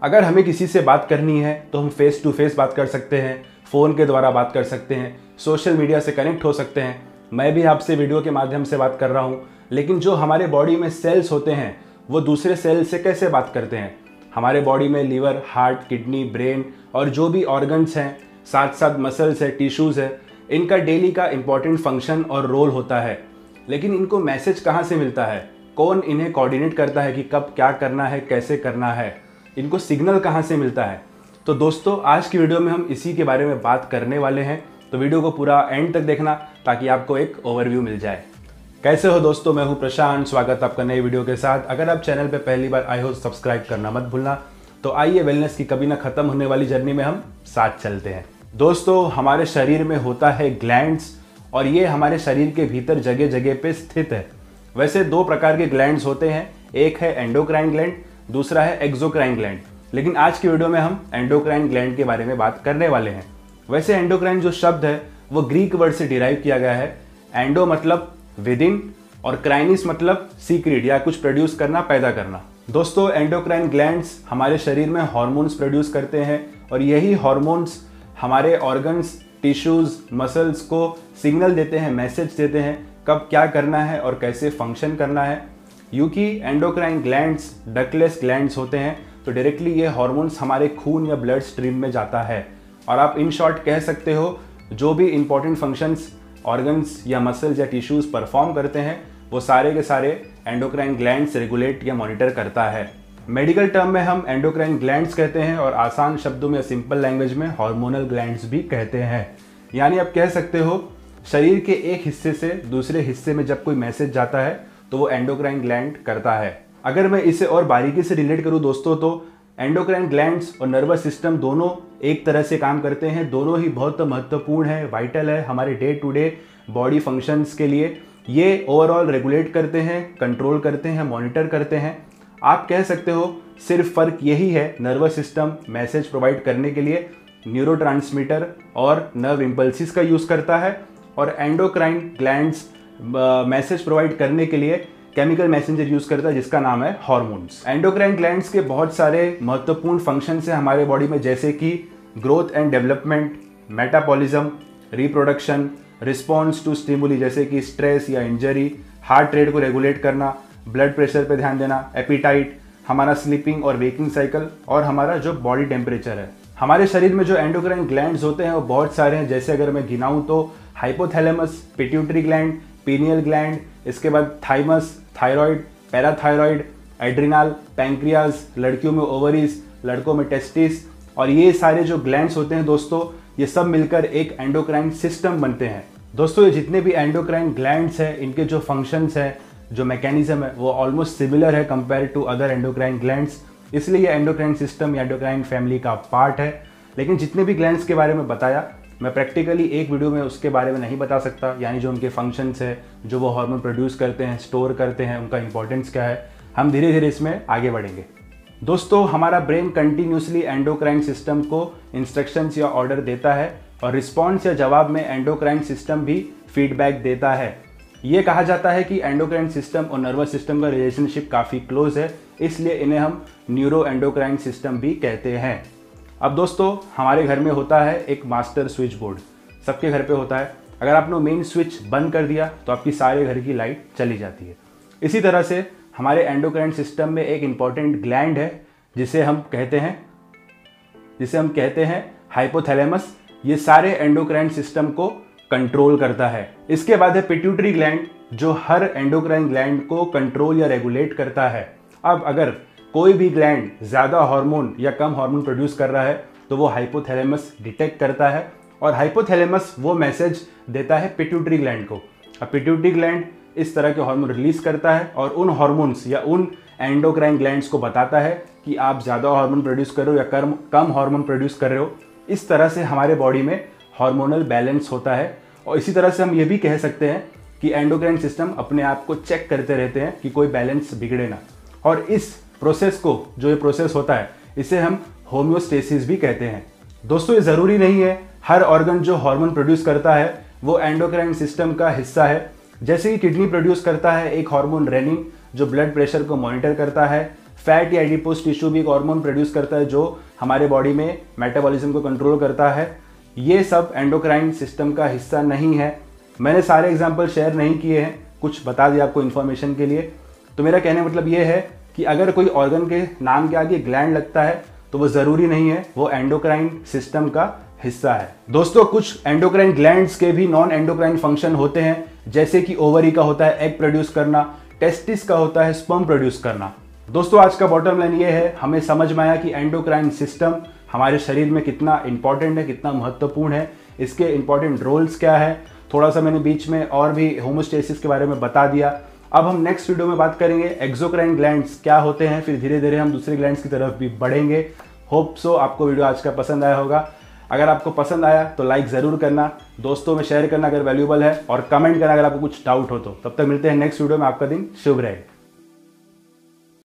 अगर हमें किसी से बात करनी है तो हम फेस टू फेस बात कर सकते हैं, फ़ोन के द्वारा बात कर सकते हैं, सोशल मीडिया से कनेक्ट हो सकते हैं। मैं भी आपसे वीडियो के माध्यम से बात कर रहा हूँ, लेकिन जो हमारे बॉडी में सेल्स होते हैं वो दूसरे सेल से कैसे बात करते हैं। हमारे बॉडी में लीवर, हार्ट, किडनी, ब्रेन और जो भी ऑर्गन्स हैं, साथ साथ मसल्स है, टिश्यूज़ है, इनका डेली का इम्पॉर्टेंट फंक्शन और रोल होता है। लेकिन इनको मैसेज कहाँ से मिलता है, कौन इन्हें कोऑर्डिनेट करता है कि कब क्या करना है, कैसे करना है, इनको सिग्नल कहाँ से मिलता है। तो दोस्तों, आज की वीडियो में हम इसी के बारे में बात करने वाले हैं, तो वीडियो को पूरा एंड तक देखना ताकि आपको एक ओवरव्यू मिल जाए। कैसे हो दोस्तों, मैं हूं प्रशांत, स्वागत आपका नई वीडियो के साथ। अगर आप चैनल पे पहली बार आए हो सब्सक्राइब करना मत भूलना। तो आइए वेलनेस की कभी ना खत्म होने वाली जर्नी में हम साथ चलते हैं। दोस्तों, हमारे शरीर में होता है ग्लैंड्स और ये हमारे शरीर के भीतर जगह जगह पे स्थित है। वैसे दो प्रकार के ग्लैंड्स होते हैं, एक है एंडोक्राइन ग्लैंड, दूसरा है एक्सोक्राइन ग्लैंड। लेकिन आज की वीडियो में हम एंडोक्राइन ग्लैंड के बारे में बात करने वाले हैं। वैसे एंडोक्राइन जो शब्द है वो ग्रीक वर्ड से डिराइव किया गया है। एंडो मतलब विद इन और क्राइनिस मतलब सीक्रेट या कुछ प्रोड्यूस करना, पैदा करना। दोस्तों, एंडोक्राइन ग्लैंड्स हमारे शरीर में हार्मोन्स प्रोड्यूस करते हैं और यही हार्मोन्स हमारे ऑर्गन्स, टिश्यूज, मसल्स को सिग्नल देते हैं, मैसेज देते हैं कब क्या करना है और कैसे फंक्शन करना है। क्योंकि एंडोक्राइन ग्लैंड्स डक्टलेस ग्लैंड्स होते हैं तो डायरेक्टली ये हार्मोन्स हमारे खून या ब्लड स्ट्रीम में जाता है और आप इन शॉर्ट कह सकते हो जो भी इंपॉर्टेंट फंक्शंस ऑर्गन्स या मसल्स या टिश्यूज परफॉर्म करते हैं वो सारे के सारे एंडोक्राइन ग्लैंड्स रेगुलेट या मॉनिटर करता है। मेडिकल टर्म में हम एंडोक्राइन ग्लैंड्स कहते हैं और आसान शब्दों में, सिंपल लैंग्वेज में हार्मोनल ग्लैंड्स भी कहते हैं। यानी आप कह सकते हो शरीर के एक हिस्से से दूसरे हिस्से में जब कोई मैसेज जाता है तो वो एंडोक्राइन ग्लैंड करता है। अगर मैं इसे और बारीकी से रिलेट करूं दोस्तों, तो एंडोक्राइन ग्लैंड्स और नर्वस सिस्टम दोनों एक तरह से काम करते हैं। दोनों ही बहुत महत्वपूर्ण है, वाइटल है हमारे day to day body functions के लिए। ये ओवरऑल रेगुलेट करते हैं, कंट्रोल करते हैं, मॉनिटर करते हैं। आप कह सकते हो सिर्फ फ़र्क यही है, नर्वस सिस्टम मैसेज प्रोवाइड करने के लिए न्यूरोट्रांसमीटर और नर्व इम्पल्सिस का यूज़ करता है और एंडोक्राइन ग्लैंड्स मैसेज प्रोवाइड करने के लिए केमिकल मैसेंजर यूज़ करता है जिसका नाम है हार्मोन्स। एंडोक्राइन ग्लैंड्स के बहुत सारे महत्वपूर्ण फंक्शंस हैं हमारे बॉडी में, जैसे कि growth and development, metabolism, reproduction, response to stimuli जैसे कि स्ट्रेस या इंजरी, हार्ट रेट को रेगुलेट करना, ब्लड प्रेशर पे ध्यान देना, एपिटाइट, हमारा स्लीपिंग और वेकिंग साइकिल और हमारा जो बॉडी टेम्परेचर है। हमारे शरीर में जो एंडोक्राइन ग्लैंड्स होते हैं वो बहुत सारे हैं। जैसे अगर मैं गिनाऊं तो hypothalamus, pituitary gland, pineal gland, इसके बाद thymus, thyroid, parathyroid, adrenal, pancreas, लड़कियों में ओवरीज, लड़कों में टेस्टिस। और ये सारे जो ग्लैंड्स होते हैं दोस्तों, ये सब मिलकर एक एंडोक्राइन सिस्टम बनते हैं। दोस्तों, ये जितने भी एंडोक्राइन ग्लैंड्स हैं, इनके जो फंक्शंस हैं, जो मैकेनिज्म है, वो ऑलमोस्ट सिमिलर है compare to other endocrine glands. इसलिए ये एंडोक्राइन सिस्टम या एंडोक्राइन फैमिली का पार्ट है। लेकिन जितने भी ग्लैंड्स के बारे में बताया, मैं प्रैक्टिकली एक वीडियो में उसके बारे में नहीं बता सकता, यानी जो उनके फंक्शंस है, जो वो हार्मोन प्रोड्यूस करते हैं, स्टोर करते हैं, उनका इंपॉर्टेंस क्या है। हम धीरे धीरे इसमें आगे बढ़ेंगे। दोस्तों, हमारा ब्रेन कंटिन्यूसली एंडोक्राइन सिस्टम को इंस्ट्रक्शंस या ऑर्डर देता है और रिस्पॉन्स या जवाब में एंडोक्राइन सिस्टम भी फीडबैक देता है। ये कहा जाता है कि एंडोक्राइन सिस्टम और नर्वस सिस्टम का रिलेशनशिप काफ़ी क्लोज है, इसलिए इन्हें हम न्यूरो एंडोक्राइन सिस्टम भी कहते हैं। अब दोस्तों, हमारे घर में होता है एक मास्टर स्विच बोर्ड, सबके घर पे होता है। अगर आपने मेन स्विच बंद कर दिया तो आपकी सारे घर की लाइट चली जाती है। इसी तरह से हमारे एंडोक्राइन सिस्टम में एक इम्पॉर्टेंट ग्लैंड है जिसे हम कहते हैं हाइपोथैलेमस। ये सारे एंडोक्राइन सिस्टम को कंट्रोल करता है। इसके बाद है पिट्यूटरी ग्लैंड, जो हर एंडोक्राइन ग्लैंड को कंट्रोल या रेगुलेट करता है। अब अगर कोई भी ग्लैंड ज़्यादा हार्मोन या कम हार्मोन प्रोड्यूस कर रहा है तो वो हाइपोथैलेमस डिटेक्ट करता है और हाइपोथैलेमस वो मैसेज देता है पिट्यूटरी ग्लैंड को। अब पिट्यूटरी ग्लैंड इस तरह के हार्मोन रिलीज करता है और उन हार्मोन्स या उन एंडोक्राइन ग्लैंड्स को बताता है कि आप ज़्यादा हार्मोन प्रोड्यूस कर रहे हो या कम हार्मोन प्रोड्यूस कर रहे हो। इस तरह से हमारे बॉडी में हार्मोनल बैलेंस होता है। और इसी तरह से हम ये भी कह सकते हैं कि एंडोक्राइन सिस्टम अपने आप को चेक करते रहते हैं कि कोई बैलेंस बिगड़े ना। और इस प्रोसेस को, जो ये प्रोसेस होता है, इसे हम होम्योस्टेसिस भी कहते हैं। दोस्तों, ये ज़रूरी नहीं है हर ऑर्गन जो हार्मोन प्रोड्यूस करता है वो एंडोक्राइन सिस्टम का हिस्सा है। जैसे कि किडनी प्रोड्यूस करता है एक हार्मोन रेनिन जो ब्लड प्रेशर को मॉनिटर करता है, फैट या एडिपोज टिश्यू भी एक हार्मोन प्रोड्यूस करता है जो हमारे बॉडी में मेटाबॉलिज्म को कंट्रोल करता है। ये सब एंडोक्राइन सिस्टम का हिस्सा नहीं है। मैंने सारे एग्जाम्पल शेयर नहीं किए हैं, कुछ बता दिया आपको इन्फॉर्मेशन के लिए। तो मेरा कहने का मतलब ये है कि अगर कोई ऑर्गन के नाम के आगे ग्लैंड लगता है तो वो ज़रूरी नहीं है वो एंडोक्राइन सिस्टम का हिस्सा है। दोस्तों, कुछ एंडोक्राइन ग्लैंड्स के भी नॉन एंडोक्राइन फंक्शन होते हैं, जैसे कि ओवरी का होता है एग प्रोड्यूस करना, टेस्टिस का होता है स्पर्म प्रोड्यूस करना। दोस्तों, आज का बॉटम लाइन ये है, हमें समझ में आया कि एंडोक्राइन सिस्टम हमारे शरीर में कितना इंपॉर्टेंट है, कितना महत्वपूर्ण है, इसके इंपॉर्टेंट रोल्स क्या है। थोड़ा सा मैंने बीच में और भी होमोस्टेसिस के बारे में बता दिया। अब हम नेक्स्ट वीडियो में बात करेंगे एक्सोक्राइन ग्लैंड्स क्या होते हैं, फिर धीरे धीरे हम दूसरे ग्लैंड्स की तरफ भी बढ़ेंगे। होप सो आपको वीडियो आज का पसंद आया होगा। अगर आपको पसंद आया तो लाइक ज़रूर करना, दोस्तों में शेयर करना अगर वैल्यूबल है, और कमेंट करना अगर आपको कुछ डाउट हो तो। तब तक मिलते हैं नेक्स्ट वीडियो में। आपका दिन शुभ रहे।